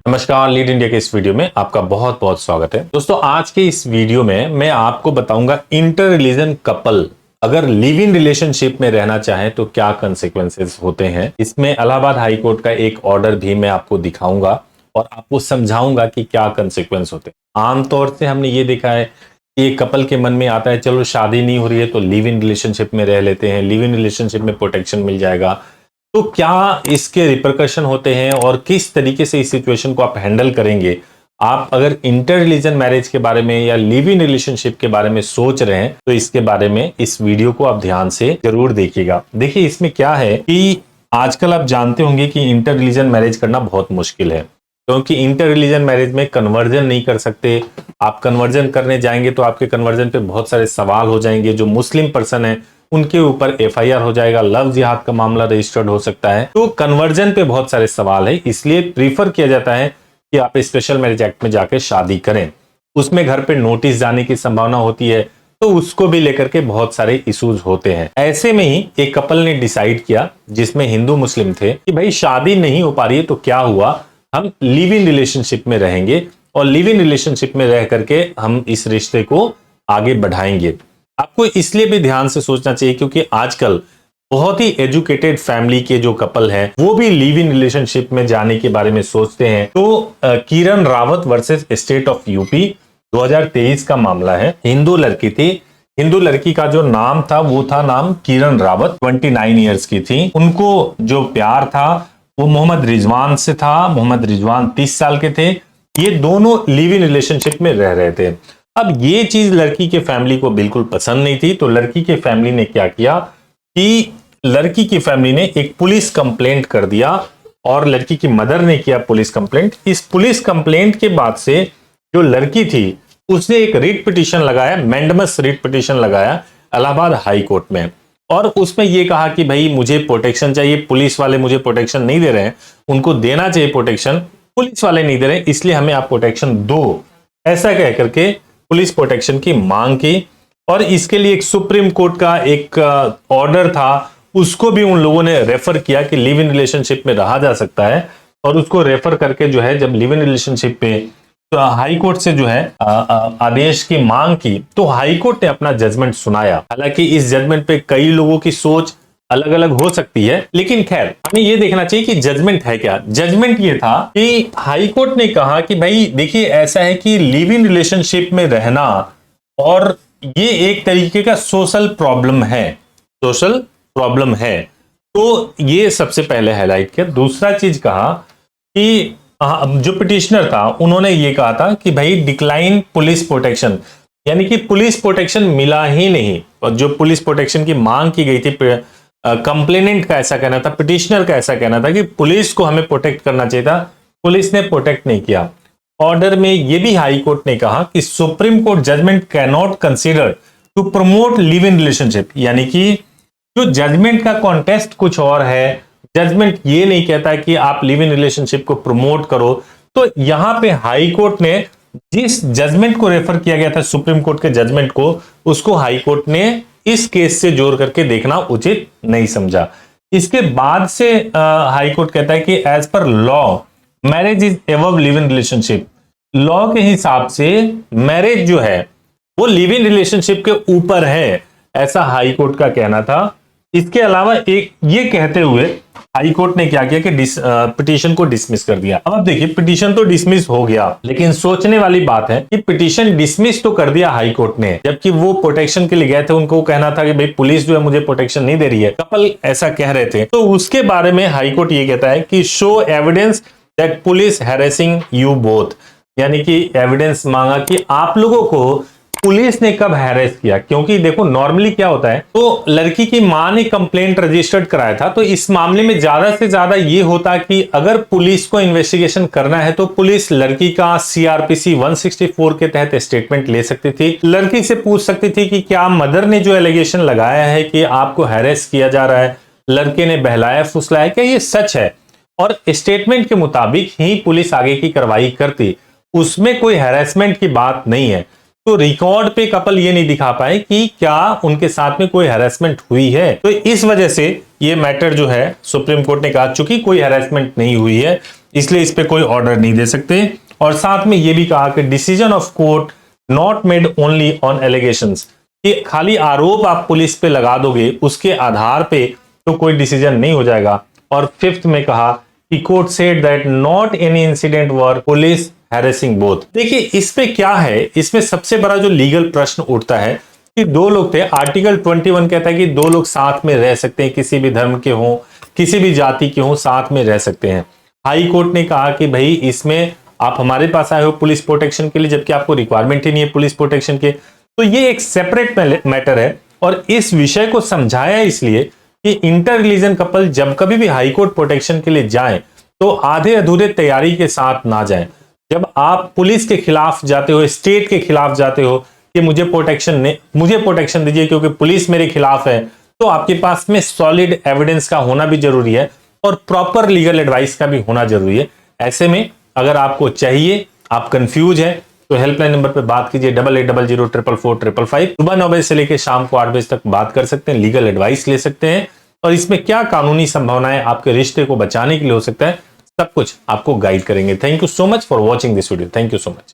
नमस्कार, lead India के इस वीडियो में आपका बहुत बहुत स्वागत है। दोस्तों, आज के इस वीडियो में मैं आपको बताऊंगा इंटर रिलीजन कपल अगर लिव इन रिलेशनशिप में रहना चाहे तो क्या कॉन्सिक्वेंसेस होते हैं। इसमें इलाहाबाद हाई कोर्ट का एक ऑर्डर भी मैं आपको दिखाऊंगा और आपको समझाऊंगा कि क्या कॉन्सिक्वेंस होते हैं। आमतौर से हमने ये देखा है कि एक कपल के मन में आता है चलो शादी नहीं हो रही है तो लिव इन रिलेशनशिप में रह लेते हैं, लिव इन रिलेशनशिप में प्रोटेक्शन मिल जाएगा। तो क्या इसके रिपरकशन होते हैं और किस तरीके से इस सिचुएशन को आप हैंडल करेंगे। आप अगर इंटर रिलीजन मैरिज के बारे में या लिव इन रिलेशनशिप के बारे में सोच रहे हैं तो इसके बारे में इस वीडियो को आप ध्यान से जरूर देखिएगा। देखिए, इसमें क्या है कि आजकल आप जानते होंगे कि इंटर रिलीजन मैरिज करना बहुत मुश्किल है, क्योंकि इंटर रिलीजन मैरिज में कन्वर्जन नहीं कर सकते। आप कन्वर्जन करने जाएंगे तो आपके कन्वर्जन पे बहुत सारे सवाल हो जाएंगे। जो मुस्लिम पर्सन है उनके ऊपर एफआईआर हो जाएगा, लव जिहाद का मामला रजिस्टर्ड हो सकता है। तो कन्वर्जन पे बहुत सारे सवाल है, इसलिए प्रीफर किया जाता है कि आप स्पेशल मैरिज एक्ट में जाके शादी करें। उसमें घर पे नोटिस जाने की संभावना होती है, तो उसको भी लेकर के बहुत सारे इश्यूज होते हैं। ऐसे में ही एक कपल ने डिसाइड किया, जिसमें हिंदू मुस्लिम थे, कि भाई शादी नहीं हो पा रही है तो क्या हुआ, हम लिव इन रिलेशनशिप में रहेंगे और लिव इन रिलेशनशिप में रह करके हम इस रिश्ते को आगे बढ़ाएंगे। आपको इसलिए भी ध्यान से सोचना चाहिए क्योंकि आजकल बहुत ही एजुकेटेड फैमिली के जो कपल हैं वो भी लिव इन रिलेशनशिप में जाने के बारे में सोचते हैं। तो Kiran Rawat versus state of UP 2023 का मामला है। हिंदू लड़की थी, हिंदू लड़की का जो नाम था वो था नाम किरण रावत, 29 ईयर्स की थी। उनको जो प्यार था वो मोहम्मद रिजवान से था। मोहम्मद रिजवान 30 साल के थे। ये दोनों लिव इन रिलेशनशिप में रह रहे थे। अब ये चीज लड़की के फैमिली को बिल्कुल पसंद नहीं थी, तो लड़की के फैमिली ने क्या किया कि लड़की की फैमिली ने एक पुलिस कंप्लेंट कर दिया और लड़की की मदर ने किया पुलिस कंप्लेंट। इस पुलिस कंप्लेंट के बाद से जो लड़की थी उसने एक रिट पिटीशन लगाया, मैंडमस रिट पिटीशन लगाया इलाहाबाद हाई कोर्ट में, और उसमें यह कहा कि भाई मुझे प्रोटेक्शन चाहिए, पुलिस वाले मुझे प्रोटेक्शन नहीं दे रहे हैं, उनको देना चाहिए प्रोटेक्शन, पुलिस वाले नहीं दे रहे, इसलिए हमें आप प्रोटेक्शन दो। ऐसा कह करके पुलिस प्रोटेक्शन की मांग की और इसके लिए एक सुप्रीम कोर्ट का एक ऑर्डर था, उसको भी उन लोगों ने रेफर किया कि लिव इन रिलेशनशिप में रहा जा सकता है। और उसको रेफर करके जो है जब लिव इन रिलेशनशिप पे तो हाई कोर्ट से जो है आदेश की मांग की, तो हाई कोर्ट ने अपना जजमेंट सुनाया। हालांकि इस जजमेंट पे कई लोगों की सोच अलग अलग हो सकती है, लेकिन खैर हमें यह देखना चाहिए कि जजमेंट है क्या। जजमेंट ये था कि हाई कोर्ट ने कहा कि भाई देखिए, ऐसा है कि लिव इन रिलेशनशिप में रहना और ये एक तरीके का सोशल प्रॉब्लम है, सोशल प्रॉब्लम है। तो ये सबसे पहले हाईलाइट किया। दूसरा चीज कहा कि जो पिटिशनर था उन्होंने ये कहा था कि भाई डिक्लाइन पुलिस प्रोटेक्शन, यानी कि पुलिस प्रोटेक्शन मिला ही नहीं। और जो पुलिस प्रोटेक्शन की मांग की गई थी, कंप्लेनेंट का ऐसा कहना था, पिटिशनर का ऐसा कहना था कि पुलिस को हमें प्रोटेक्ट करना चाहिए था, पुलिस ने प्रोटेक्ट नहीं किया। ऑर्डर में यह भी हाई कोर्ट ने कहा कि supreme court judgement can not consider to promote live in relationship, यानी कि जो जजमेंट का कॉन्टेस्ट कुछ और है, जजमेंट ये नहीं कहता कि आप लिव इन रिलेशनशिप को प्रमोट करो। तो यहां पे हाई कोर्ट ने जिस जजमेंट को रेफर किया गया था सुप्रीम कोर्ट के जजमेंट को, उसको हाई कोर्ट ने इस केस से जोड़ करके देखना उचित नहीं समझा। इसके बाद से हाई कोर्ट कहता है कि एज पर law marriage is above live in relationship. Law के हिसाब से मैरिज जो है वो लिव इन रिलेशनशिप के ऊपर है, ऐसा हाई कोर्ट का कहना था। इसके अलावा एक ये कहते हुए हाई कोर्ट ने क्या किया कि पिटीशन को डिसमिस कर दिया। अब देखिए, पिटीशन तो डिसमिस हो गया, लेकिन सोचने वाली बात है कि पिटीशन डिसमिस तो कर दिया हाई कोर्ट ने, जबकि वो प्रोटेक्शन के लिए गए थे, उनको कहना था कि भाई पुलिस जो है मुझे प्रोटेक्शन नहीं दे रही है, कपल ऐसा कह रहे थे। तो उसके बारे में हाई कोर्ट ये कहता है कि show evidence that police harassing you both, यानी कि एविडेंस मांगा कि आप लोगों को पुलिस ने कब हैरेस किया। क्योंकि देखो नॉर्मली क्या होता है, तो लड़की की मां ने कंप्लेंट रजिस्टर्ड कराया था, तो इस मामले में ज्यादा से ज्यादा ये होता कि अगर पुलिस को इन्वेस्टिगेशन करना है तो पुलिस लड़की का सीआरपीसी 164 के तहत स्टेटमेंट ले सकती थी, लड़की से पूछ सकती थी कि क्या मदर ने जो एलिगेशन लगाया है कि आपको हैरेस किया जा रहा है, लड़के ने बहलाया फुसलाया, क्या ये सच है, और स्टेटमेंट के मुताबिक ही पुलिस आगे की कार्रवाई करती। उसमें कोई हैरेसमेंट की बात नहीं है। तो रिकॉर्ड पे कपल ये नहीं दिखा पाए कि क्या उनके साथ में कोई हैरेसमेंट हुई है। तो इस वजह से ये मैटर जो है सुप्रीम कोर्ट ने कहा चूंकि कोई हैरेसमेंट नहीं हुई है इसलिए इस पे कोई ऑर्डर नहीं दे सकते। और साथ में ये भी कहा कि decision of court not made only on allegations, कि खाली आरोप आप पुलिस पे लगा दोगे उसके आधार पे तो कोई डिसीजन नहीं हो जाएगा। और फिफ्थ में कहा कि court said that not any incident were police harassing both. देखिए इस पे क्या है, इसमें सबसे बड़ा जो लीगल प्रश्न उठता है कि दो लोग थे, आर्टिकल 21 कहता है कि दो लोग साथ में रह सकते हैं, किसी भी धर्म के हों किसी भी जाति के हों साथ में रह सकते हैं। हाई कोर्ट ने कहा कि भाई इसमें आप हमारे पास आए हो पुलिस प्रोटेक्शन के लिए जबकि आपको रिक्वायरमेंट ही नहीं है पुलिस प्रोटेक्शन के, तो ये एक सेपरेट मैटर है। और इस विषय को समझाया इसलिए कि इंटर रिलीजन कपल जब कभी भी हाई कोर्ट प्रोटेक्शन के लिए जाएं तो आधे अधूरे तैयारी के साथ ना जाएं। जब आप पुलिस के खिलाफ जाते हो, स्टेट के खिलाफ जाते हो कि मुझे प्रोटेक्शन दीजिए क्योंकि पुलिस मेरे खिलाफ है, तो आपके पास में सॉलिड एविडेंस का होना भी जरूरी है और प्रॉपर लीगल एडवाइस का भी होना जरूरी है। ऐसे में अगर आपको चाहिए, आप कंफ्यूज है, तो हेल्पलाइन नंबर पे बात कीजिए 8800444555। सुबह 9 बजे से लेकर शाम को 8 बजे तक बात कर सकते हैं, लीगल एडवाइस ले सकते हैं और इसमें क्या कानूनी संभावनाएं आपके रिश्ते को बचाने के लिए हो सकता है सब कुछ आपको गाइड करेंगे। Thank you so much for watching this video. Thank you so much.